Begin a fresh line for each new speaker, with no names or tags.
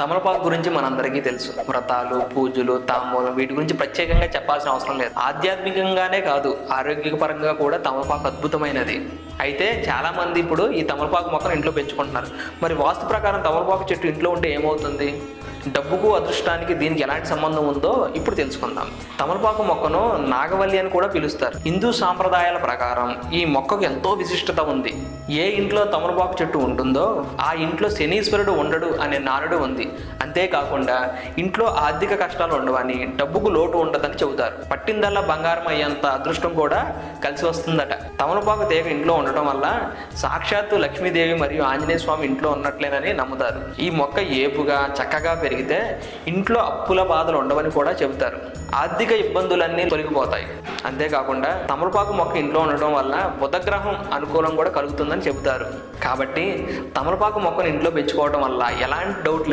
తమలపాకు గురించి మనందరికీ తెలుసు. వ్రతాలు, పూజలు, తాంబూలం వీటి గురించి ప్రత్యేకంగా చెప్పాల్సిన అవసరం లేదు. ఆధ్యాత్మికంగానే కాదు, ఆరోగ్యపరంగా కూడా తమలపాకు అద్భుతమైనది. అయితే చాలా మంది ఇప్పుడు ఈ తమలపాకు మొక్కను ఇంట్లో పెంచుకుంటున్నారు. మరి వాస్తు ప్రకారం తమలపాకు చెట్టు ఇంట్లో ఉంటే ఏమవుతుంది? డబ్బుకు, అదృష్టానికి దీనికి ఎలాంటి సంబంధం ఉందో ఇప్పుడు తెలుసుకుందాం. తమలపాకు మొక్కను నాగవల్లి అని కూడా పిలుస్తారు. హిందూ సాంప్రదాయాల ప్రకారం ఈ మొక్కకు ఎంతో విశిష్టత ఉంది. ఏ ఇంట్లో తమలపాకు చెట్టు ఉంటుందో ఆ ఇంట్లో శనీశ్వరుడు ఉండడు అనే నానుడు ఉంది. అంతేకాకుండా ఇంట్లో ఆర్థిక కష్టాలు ఉండవని, డబ్బుకు లోటు ఉండదని చెబుతారు. పట్టిందల్లా బంగారం అయ్యేంత అదృష్టం కూడా కలిసి వస్తుందట. తమలపాకు తీగ ఇంట్లో ఉండటం వల్ల సాక్షాత్తు లక్ష్మీదేవి మరియు ఆంజనేయ స్వామి ఇంట్లో ఉన్నట్లేనని నమ్ముతారు. ఈ మొక్క ఏపుగా చక్కగా పెరిగితే ఇంట్లో అప్పుల బాధలు ఉండవని కూడా చెబుతారు. ఆర్థిక ఇబ్బందులన్నీ తొలగిపోతాయి. అంతేకాకుండా తమలపాకు మొక్క ఇంట్లో ఉండటం వల్ల బుధగ్రహం అనుకూలం కూడా కలుగుతుందని చెబుతారు. కాబట్టి తమలపాకు మొక్కను ఇంట్లో పెంచుకోవడం వల్ల ఎలాంటి డౌట్